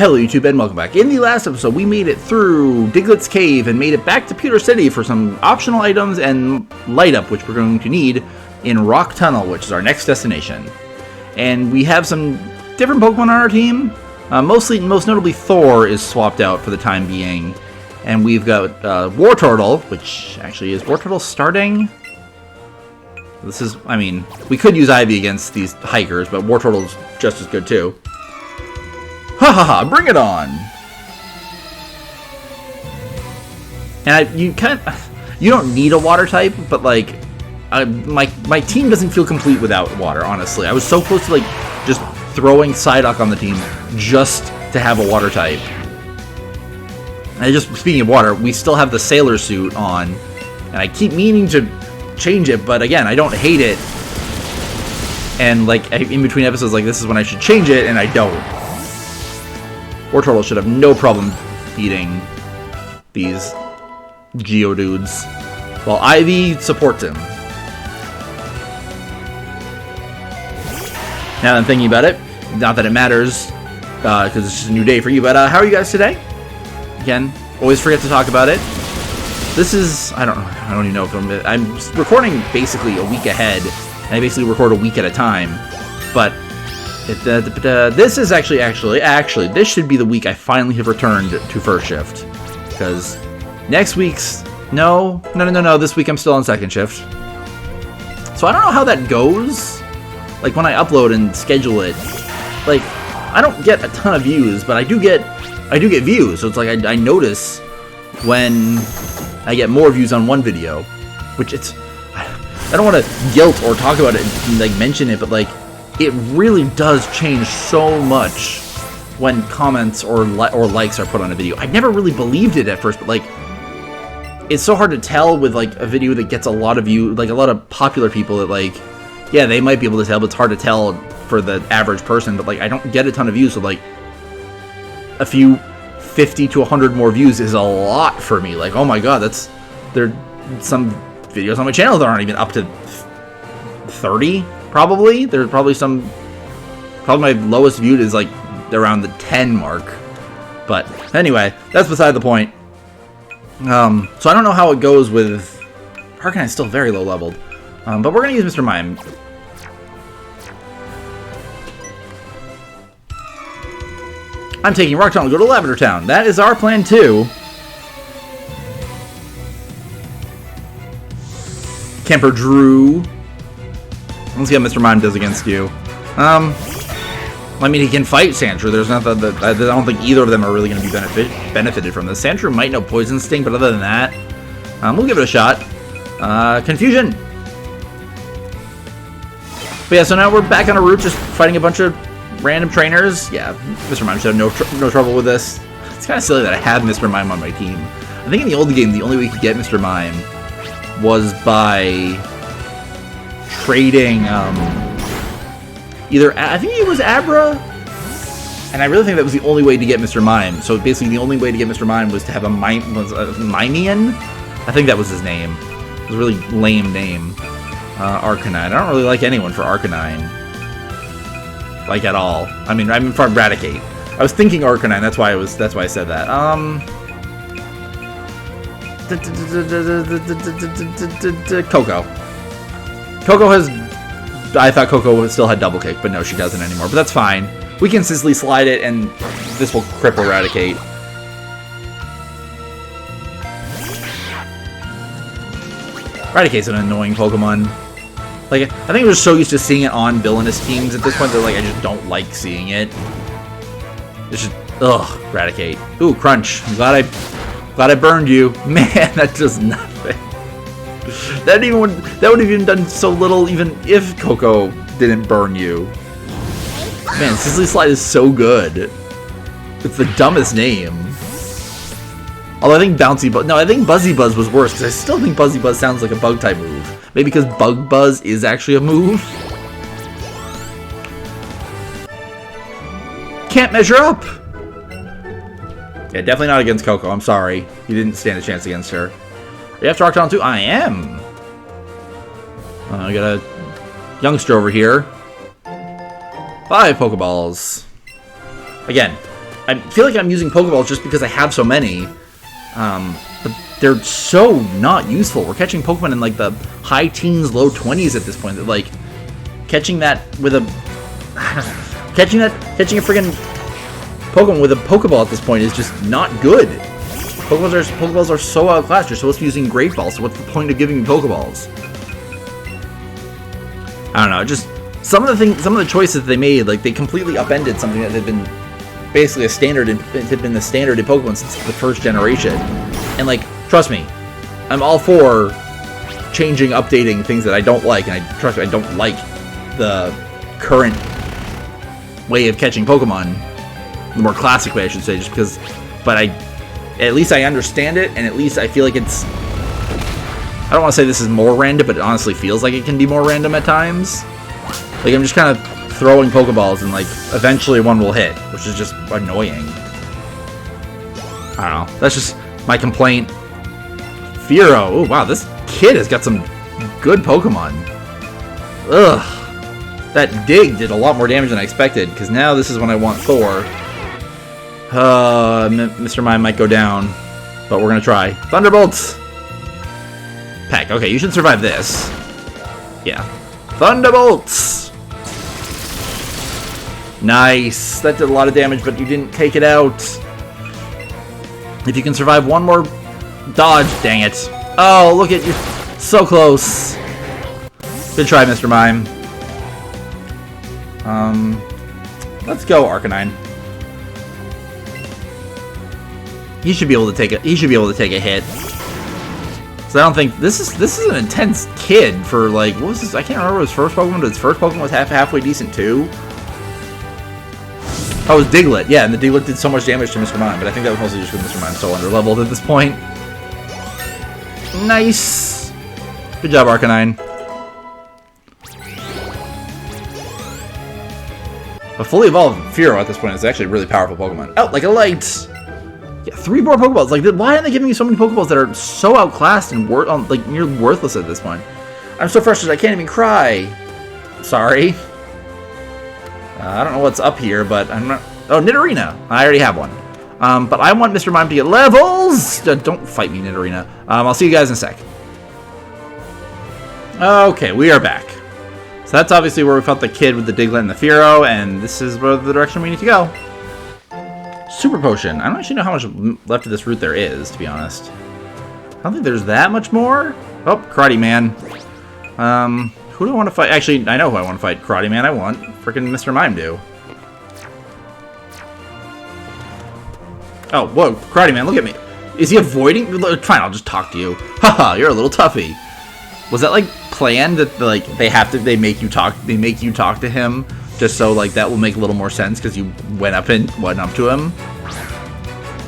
Hello YouTube and welcome back. In the last episode we made it through Diglett's Cave and made it back to Pewter City for some optional items and light up, which we're going to need in Rock Tunnel, which is our next destination. And we have some different Pokemon on our team. Most notably Thor is swapped out for the time being. And we've got Wartortle, which actually is Wartortle starting? This is, I mean, we could use Eevee against these hikers, but Wartortle's just as good too. Ha ha ha! Bring it on! And you don't need a water type, but like, my team doesn't feel complete without water. Honestly, I was so close to like just throwing Psyduck on the team just to have a water type. And just speaking of water, we still have the sailor suit on, and I keep meaning to change it, but again, I don't hate it. And like in between episodes, like this is when I should change it, and I don't. Wartortle should have no problem beating these Geodudes, while Eevee supports him. Now that I'm thinking about it, not that it matters, because it's just a new day for you, but how are you guys today? Again, always forget to talk about it. This is, I don't even know if I'm recording basically a week ahead, and I basically record a week at a time, but this is actually, this should be the week I finally have returned to first shift. Because next week's, no, this week I'm still on second shift. So I don't know how that goes. Like when I upload and schedule it, like I don't get a ton of views, but I do get views. So it's like I notice when I get more views on one video, which I don't want to guilt or talk about it and like mention it, but like, it really does change so much when comments or likes are put on a video. I never really believed it at first, but like, it's so hard to tell with like a video that gets a lot of views, like a lot of popular people that like, yeah, they might be able to tell, but it's hard to tell for the average person. But like, I don't get a ton of views, so like, a few 50 to 100 more views is a lot for me. Like, oh my god, there's some videos on my channel that aren't even up to 30. Probably. There's probably my lowest viewed is like around the 10 mark. But anyway, that's beside the point. So I don't know how it goes with Arcanine's still very low leveled. But we're gonna use Mr. Mime. I'm taking Rock Tunnel to go to Lavender Town. That is our plan too. Camper Drew. Let's see how Mr. Mime does against you. I mean, he can fight Sandshrew. There's nothing that I don't think either of them are really going to be benefited from this. Sandshrew might know Poison Sting, but other than that, we'll give it a shot. Confusion. But yeah, so now we're back on a route, just fighting a bunch of random trainers. Yeah, Mr. Mime should have no trouble with this. It's kind of silly that I have Mr. Mime on my team. I think in the old game, the only way you could get Mr. Mime was by trading either, I think it was Abra, and I really think that was the only way to get Mr. Mime. So basically the only way to get Mr. Mime was to have a Mimian. I think that was his name. It was a really lame name. Arcanine. I don't really like anyone for Arcanine, like at all. I mean for Eradicate. I was thinking Arcanine. That's why I said that. Coco. I thought Coco still had double kick, but no, she doesn't anymore. But that's fine. We can Sizzly slide it, and this will cripple Eradicate. Eradicate's an annoying Pokemon. Like, I think we're just so used to seeing it on villainous teams at this point that like I just don't like seeing it. It's just ugh, Eradicate. Ooh, Crunch. I'm glad I burned you. Man, that does nothing. That would have even done so little even if Coco didn't burn you. Man, Sizzly Slide is so good. It's the dumbest name. Although I think I think Buzzy Buzz was worse, because I still think Buzzy Buzz sounds like a bug type move. Maybe because Bug Buzz is actually a move. Can't measure up! Yeah, definitely not against Coco, I'm sorry. You didn't stand a chance against her. Are you after Rock Tunnel too? I am! I got a youngster over here. 5 Pokeballs. Again, I feel like I'm using Pokeballs just because I have so many. But they're so not useful. We're catching Pokemon in like the high teens, low 20s at this point. That like catching that with a catching a freaking Pokemon with a Pokeball at this point is just not good. Pokeballs are so outclassed. You're supposed to be using Great Balls. So what's the point of giving me Pokeballs? I don't know. Just some of the choices they made, like they completely upended something that had been basically a standard. It had been the standard in Pokemon since the first generation. And like, trust me, I'm all for changing, updating things that I don't like, and trust me, I don't like the current way of catching Pokemon, the more classic way, I should say, just because. But at least I understand it, and at least I feel like it's. I don't want to say this is more random, but it honestly feels like it can be more random at times. Like I'm just kind of throwing Pokeballs, and like eventually one will hit, which is just annoying. I don't know. That's just my complaint. Fearow. Oh, wow. This kid has got some good Pokemon. Ugh. That dig did a lot more damage than I expected, because now this is when I want Thor. Mr. Mime might go down, but we're going to try. Thunderbolts! Peck. Okay, you should survive this. Yeah. Thunderbolts! Nice. That did a lot of damage, but you didn't take it out. If you can survive one more dodge, dang it. Oh, look at you. So close. Good try, Mr. Mime. Let's go, Arcanine. He should be able to take a hit. So I don't think this is an intense kid for like, what was this? I can't remember his first Pokemon, but his first Pokemon was halfway decent too. Oh, it was Diglett. Yeah, and the Diglett did so much damage to Mr. Mime, but I think that was mostly just because Mr. Mime's so underleveled at this point. Nice. Good job, Arcanine. A fully evolved Fearow at this point is actually a really powerful Pokemon. Out like a light. Yeah, 3 more Pokeballs. Like, why are they giving me so many Pokeballs that are so outclassed and like nearly worthless at this point? I'm so frustrated. I can't even cry. Sorry. I don't know what's up here, but I'm not. Oh, Nidorina. I already have one. But I want Mr. Mime to get levels. Don't fight me, Nidorina. I'll see you guys in a sec. Okay, we are back. So that's obviously where we fought the kid with the Diglett and the Fearow, and this is where the direction we need to go. Super Potion. I don't actually know how much left of this route there is, to be honest. I don't think there's that much more. Oh, Karate Man. Who do I want to fight? Actually, I know who I want to fight. Karate Man I want. Freaking Mr. Mime do. Oh, whoa. Karate Man, look at me. Is he avoiding? Fine, I'll just talk to you. Haha, you're a little toughie. Was that like planned that like they make you talk to him just so like that will make a little more sense because you went up to him?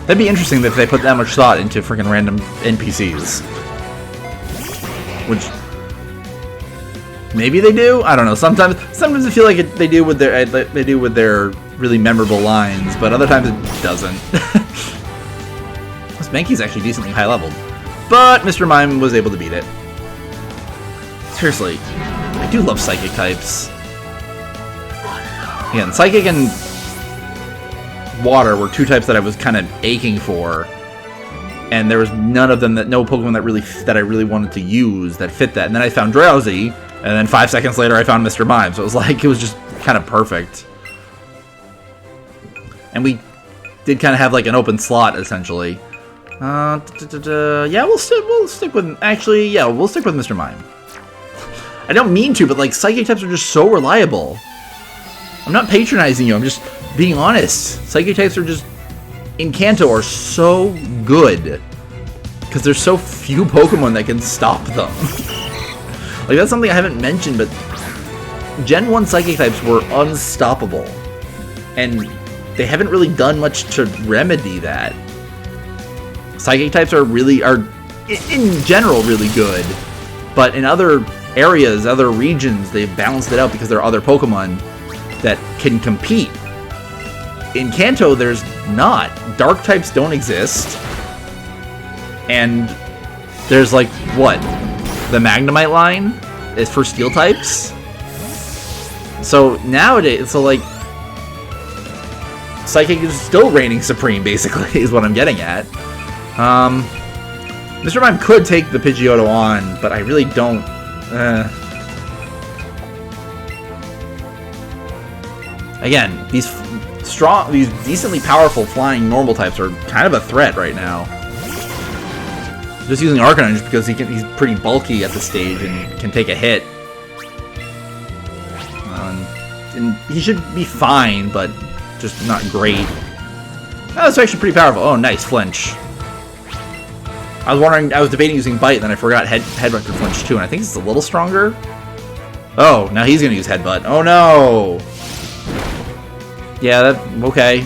That'd be interesting if they put that much thought into freaking random NPCs. Which maybe they do. I don't know. Sometimes I feel like they do with their really memorable lines, but other times it doesn't. This Mankey's actually decently high leveled, but Mr. Mime was able to beat it. Seriously, I do love Psychic types. Again, Psychic and Water were 2 types that I was kind of aching for, and there was no Pokemon that I really wanted to use that fit that. And then I found Drowsy, and then 5 seconds later I found Mr. Mime, so it was just kind of perfect. And we did kind of have like an open slot essentially. Yeah, we'll stick with Mr. Mime. I don't mean to, but like Psychic types are just so reliable. I'm not patronizing you, I'm just being honest. Psychic types are just, in Kanto, are so good. Because there's so few Pokemon that can stop them. Like, that's something I haven't mentioned, but Gen 1 Psychic types were unstoppable. And they haven't really done much to remedy that. Psychic types are in general, really good. But in other areas, other regions, they've balanced it out because there are other Pokemon that can compete. In Kanto, there's not. Dark types don't exist. And there's like, what? The Magnemite line is for Steel types? So nowadays, Psychic is still reigning supreme, basically, is what I'm getting at. Mr. Mime could take the Pidgeotto on, but I really don't. Again, these decently powerful flying normal types are kind of a threat right now. Just using Arcanine just because he's pretty bulky at the stage and can take a hit. And he should be fine, but just not great. Oh, that's actually pretty powerful. Oh, nice flinch. I was debating using Bite, then I forgot Headbutt could flinch too, and I think it's a little stronger. Oh, now he's gonna use Headbutt. Oh no! Yeah, okay.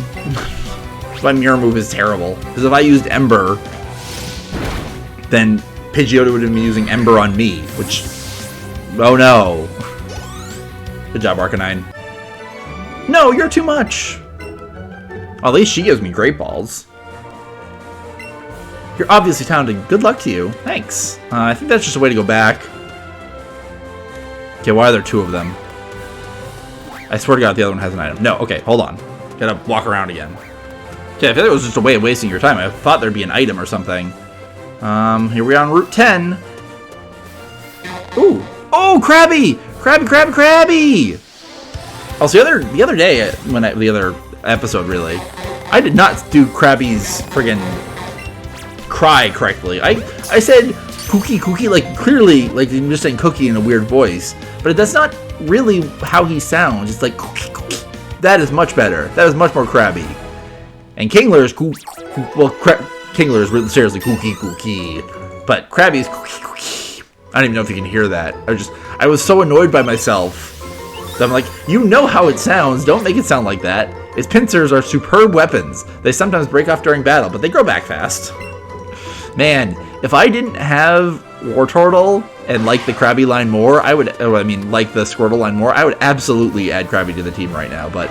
My mirror move is terrible. Because if I used Ember, then Pidgeotto would have been using Ember on me, which... Oh no. Good job, Arcanine. No, you're too much! Well, at least she gives me Great Balls. You're obviously talented. Good luck to you. Thanks. I think that's just a way to go back. Okay, why are there two of them? I swear to God the other one has an item. No, okay, hold on. Gotta walk around again. Okay, I feel like it was just a way of wasting your time. I thought there'd be an item or something. Here we are on Route 10. Ooh! Oh, Krabby! Krabby! Also, the other day, the other episode, really, I did not do Krabby's friggin' cry correctly. I said cookie, like, clearly, like, I'm just saying cookie in a weird voice. But that's not really how he sounds. It's like cookie. That is much better. That is much more Krabby. And Kingler is Kingler is really seriously cookie. But Krabby is cookie. I don't even know if you can hear that. I was so annoyed by myself. So I'm like, you know how it sounds. Don't make it sound like that. Its pincers are superb weapons. They sometimes break off during battle, but they grow back fast. Man, if I didn't have Wartortle and like the Krabby line more, like the Squirtle line more, I would absolutely add Krabby to the team right now, but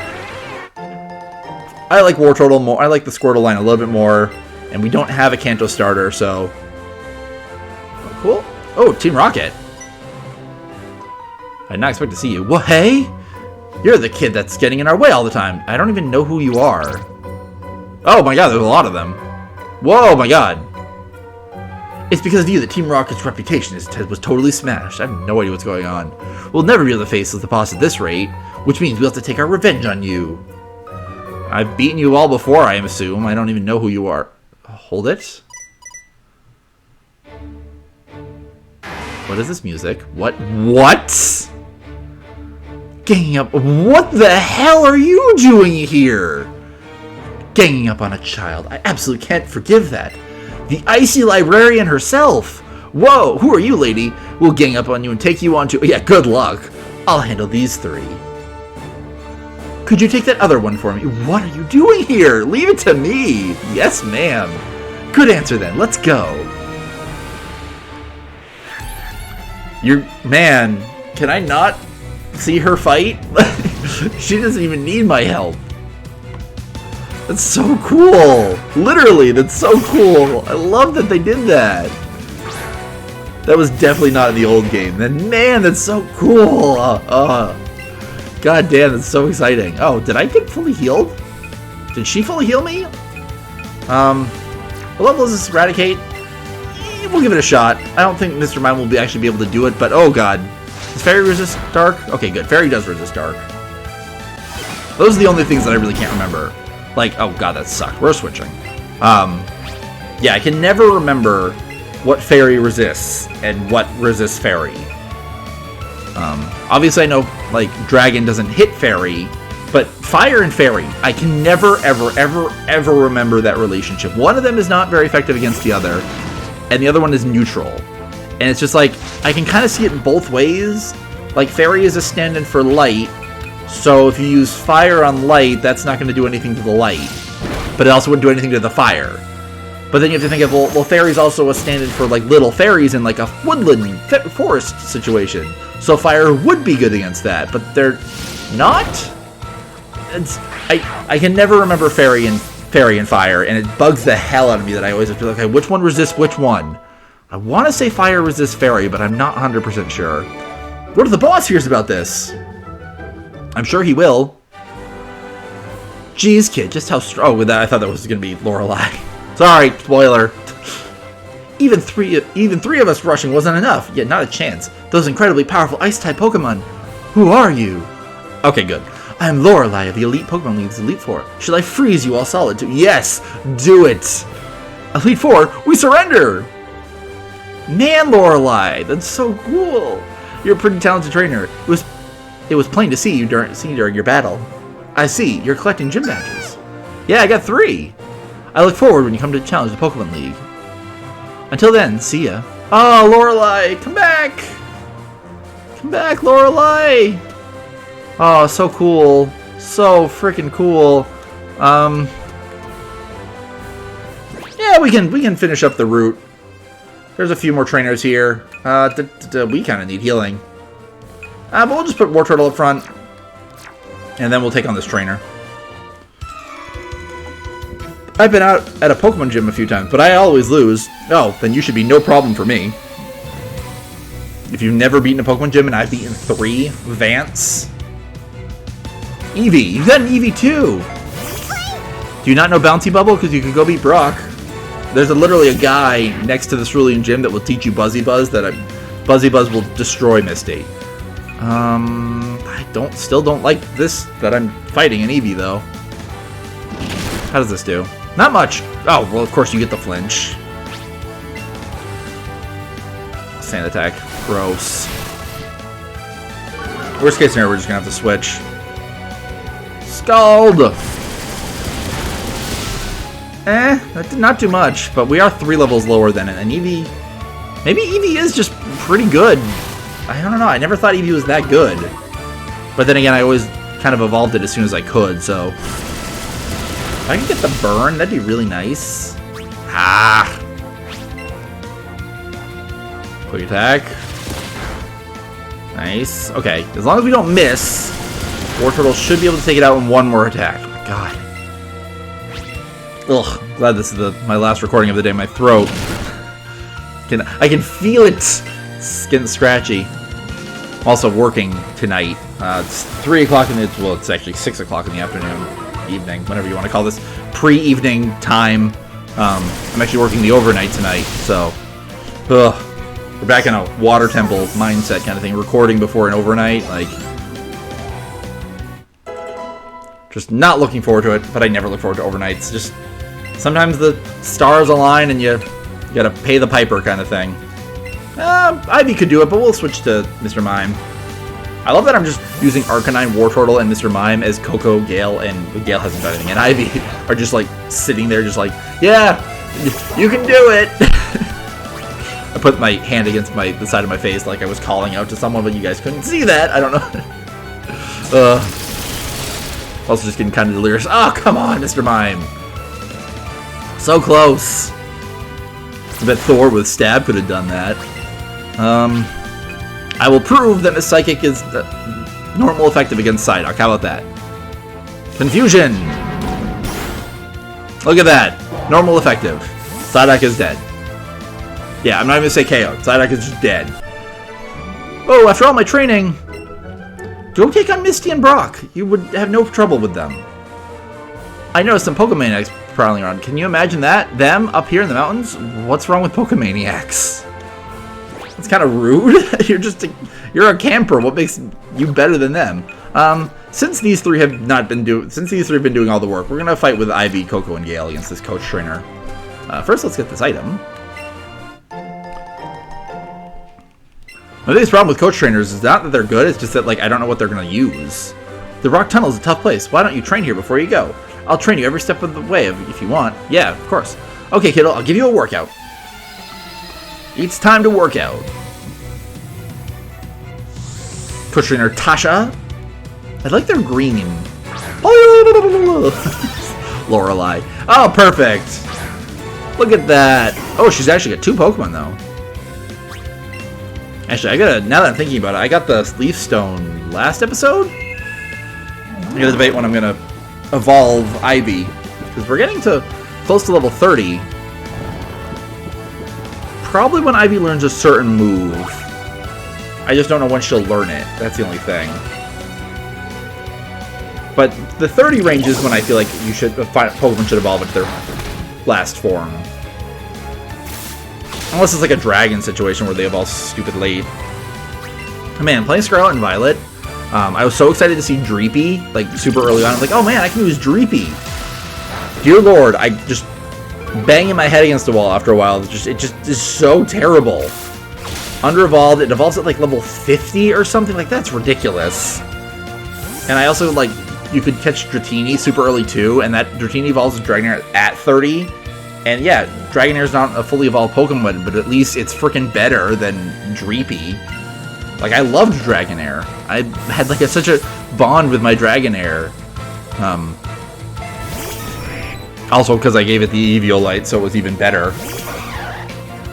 I like Wartortle more. I like the Squirtle line a little bit more, and we don't have a Kanto starter, so... Oh, cool. Oh, Team Rocket. I did not expect to see you. Well, hey! You're the kid that's getting in our way all the time. I don't even know who you are. Oh my God, there's a lot of them. Whoa, my God. It's because of you that Team Rocket's reputation was totally smashed. I have no idea what's going on. We'll never be able to face the boss at this rate, which means we'll have to take our revenge on you. I've beaten you all before, I assume. I don't even know who you are. Hold it. What is this music? What? Ganging up. What the hell are you doing here? Ganging up on a child. I absolutely can't forgive that. The icy librarian herself! Whoa, who are you, lady? We'll gang up on you and take you on to... Yeah, good luck. I'll handle these three. Could you take that other one for me? What are you doing here? Leave it to me. Yes, ma'am. Good answer, then. Let's go. Man, can I not see her fight? She doesn't even need my help. That's so cool! Literally, that's so cool! I love that they did that! That was definitely not in the old game. Then, man, that's so cool! God damn, that's so exciting. Oh, did I get fully healed? Did she fully heal me? What level is this Eradicate? We'll give it a shot. I don't think Mr. Mime will actually be able to do it, but oh god. Does Fairy resist Dark? Okay, good. Fairy does resist Dark. Those are the only things that I really can't remember. Like, oh god, that sucked. We're switching. Yeah, I can never remember what Fairy resists and what resists Fairy. Obviously I know, like, Dragon doesn't hit Fairy, but Fire and Fairy, I can never, ever remember that relationship. One of them is not very effective against the other, and the other one is neutral. And it's just like, I can kind of see it both ways. Like, Fairy is a stand-in for Light, so if you use Fire on Light, that's not going to do anything to the Light. But it also wouldn't do anything to the Fire. But then you have to think of, well, Fairy's also a stand-in for, like, little fairies in, like, a woodland forest situation. So Fire would be good against that, but they're not? I can never remember Fairy and Fire, and it bugs the hell out of me that I always have to be like, okay, which one resists which one? I want to say Fire resists Fairy, but I'm not 100% sure. What if the boss hears about this? I'm sure he will. Jeez, kid, just how strong. Oh, with that, I thought that was going to be Lorelei. Sorry, spoiler. Even three of us rushing wasn't enough. Yet not a chance. Those incredibly powerful Ice-type Pokemon. Who are you? Okay, good. I am Lorelei of the Elite Pokemon League's Elite Four. Should I freeze you all solid too? Yes, do it. Elite Four, we surrender. Man, Lorelei, that's so cool. You're a pretty talented trainer. It was plain to see you during your battle. I see, you're collecting gym badges. Yeah, I got 3. I look forward when you come to challenge the Pokemon League. Until then, see ya. Oh, Lorelei, come back! Come back, Lorelei! Oh, so cool. So freaking cool. Yeah, we can finish up the route. There's a few more trainers here. We kind of need healing. But we'll just put Wartortle up front. And then we'll take on this trainer. I've been out at a Pokemon gym a few times, but I always lose. Oh, then you should be no problem for me. If you've never beaten a Pokemon gym and I've beaten 3, Vance. Eevee, you got an Eevee too. Do you not know Bouncy Bubble? Because you could go beat Brock. There's literally a guy next to the Cerulean Gym that will teach you Buzzy Buzz. Buzzy Buzz will destroy Misty. I still don't like this that I'm fighting an Eevee though. How does this do? Not much. Oh, well, of course you get the flinch. Sand attack. Gross. Worst case scenario, we're just gonna have to switch. Scald! That did not do much, but we are 3 levels lower than it. And Eevee... Maybe Eevee is just pretty good. I don't know, I never thought Eevee was that good. But then again, I always kind of evolved it as soon as I could, so... If I could get the burn, that'd be really nice. Ah! Quick attack. Nice. Okay, as long as we don't miss, Wartortle should be able to take it out in 1 more attack. Oh my god. Ugh, glad this is my last recording of the day. My throat. I can feel it. It's getting scratchy. I'm also working tonight. It's 3 o'clock in the... Well, it's actually 6 o'clock in the afternoon. Evening, whatever you want to call this. Pre-evening time. I'm actually working the overnight tonight, so... We're back in a water temple mindset kind of thing. Recording before an overnight, like... Just not looking forward to it, but I never look forward to overnights. Just... Sometimes the stars align and you gotta pay the piper kind of thing. Ivy could do it, but we'll switch to Mr. Mime. I love that I'm just using Arcanine, Wartortle, and Mr. Mime as Coco, Gale, and Gale hasn't done anything. And Ivy are just like sitting there just like, yeah, you can do it. I put my hand against the side of my face like I was calling out to someone, but you guys couldn't see that. I don't know. Also just getting kind of delirious. Oh, come on, Mr. Mime. So close. I bet Thor with Stab could have done that. I will prove that Miss Psychic is normal effective against Psyduck. How about that? Confusion! Look at that. Normal effective. Psyduck is dead. Yeah, I'm not even going to say KO. Psyduck is just dead. Oh, after all my training, go take on Misty and Brock. You would have no trouble with them. I noticed some Pokemaniacs prowling around. Can you imagine that? Them up here in the mountains? What's wrong with Pokemaniacs? It's kind of rude. You're a camper. What makes you better than them? Since these three have been doing all the work, we're gonna fight with Ivy, Coco, and Gale against this coach trainer. First, let's get this item. My biggest problem with coach trainers is not that they're good. It's just that I don't know what they're gonna use. The Rock Tunnel is a tough place. Why don't you train here before you go? I'll train you every step of the way if you want. Yeah, of course. Okay, kiddo. I'll give you a workout. It's time to work out. Coach trainer Tasha. I like their green. Lorelei. Oh, perfect. Look at that. Oh, she's actually got 2 Pokemon though. Actually, now that I'm thinking about it, I got the Leaf Stone last episode. I gotta debate when I'm gonna evolve Ivy, because we're getting close to level 30. Probably when Ivy learns a certain move. I just don't know when she'll learn it. That's the only thing. But the 30 range is when I feel like Pokemon should evolve into their last form. Unless it's like a dragon situation where they evolve stupid late. Man, playing Scarlet and Violet, I was so excited to see Dreepy, like, super early on. I was like, oh man, I can use Dreepy. Dear Lord, I just banging my head against the wall after a while. It just is so terrible. Under-evolved, it evolves at like level 50 or something like that. That's ridiculous. And I also, like, you could catch Dratini super early too, and that Dratini evolves with Dragonair at 30. And yeah, Dragonair's not a fully evolved Pokemon, but at least it's freaking better than Dreepy. Like, I loved Dragonair. I had like such a bond with my Dragonair. Also because I gave it the Eviolite, so it was even better.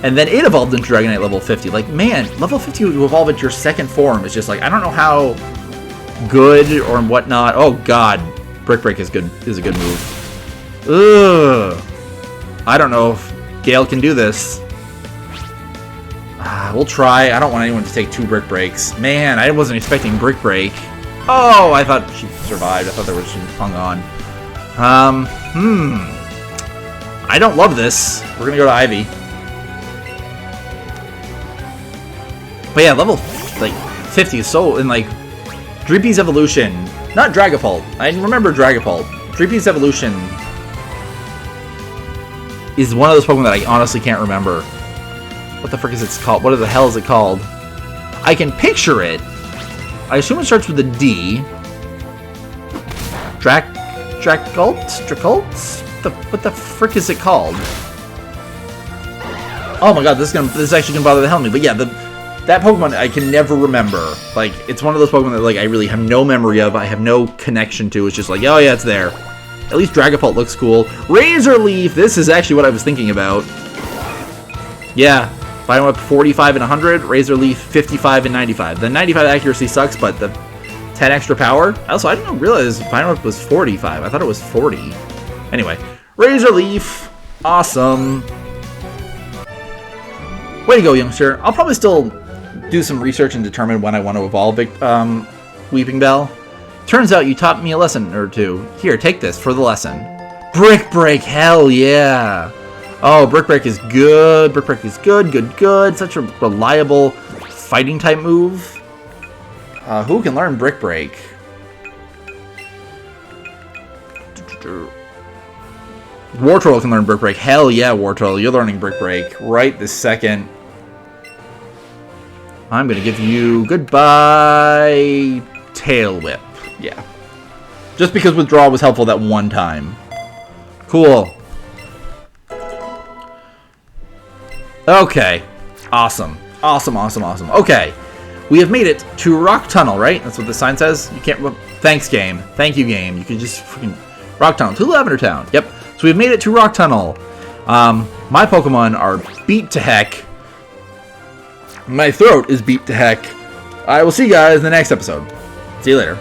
And then it evolved into Dragonite level 50. Like, man, level 50 to evolve into your second form is just like, I don't know how good or whatnot. Oh god, Brick Break is a good move. Ugh. I don't know if Gale can do this. We'll try. I don't want anyone to take 2 Brick Breaks. Man, I wasn't expecting Brick Break. Oh, I thought she survived. I thought she hung on. I don't love this. We're gonna go to Ivy. But yeah, level like 50 is so, and like Dreepy's evolution, not Dragapult. I remember Dragapult. Dreepy's evolution is one of those Pokemon that I honestly can't remember. What the frick is it called? What the hell is it called? I can picture it. I assume it starts with a D. Dracult? What the frick is it called? Oh my god, this is actually gonna bother the hell out of me. But yeah, that Pokemon I can never remember. Like, it's one of those Pokemon that like I really have no memory of. I have no connection to. It's just like, oh yeah, it's there. At least Dragapult looks cool. Razor Leaf. This is actually what I was thinking about. Yeah, Final Whip 45 and 100. Razor Leaf 55 and 95. The 95 accuracy sucks, but the 10 extra power. Also, I didn't realize Final Whip was 45. I thought it was 40. Anyway, Razor Leaf. Awesome. Way to go, youngster. I'll probably still do some research and determine when I want to evolve Weeping Bell. Turns out you taught me a lesson or two. Here, take this for the lesson. Brick Break, hell yeah. Oh, Brick Break is good. Brick Break is good. Such a reliable fighting type move. Who can learn Brick Break? Wartortle can learn Brick Break. Hell yeah, Wartortle. You're learning Brick Break right this second. I'm going to give you goodbye Tail Whip. Yeah. Just because Withdrawal was helpful that one time. Cool. Okay. Awesome. Okay. We have made it to Rock Tunnel, right? That's what the sign says? You can't... Thanks, game. Thank you, game. You can just freaking... Rock Tunnel to Lavender Town. Yep. So we've made it to Rock Tunnel. My Pokemon are beat to heck. My throat is beat to heck. I will see you guys in the next episode. See you later.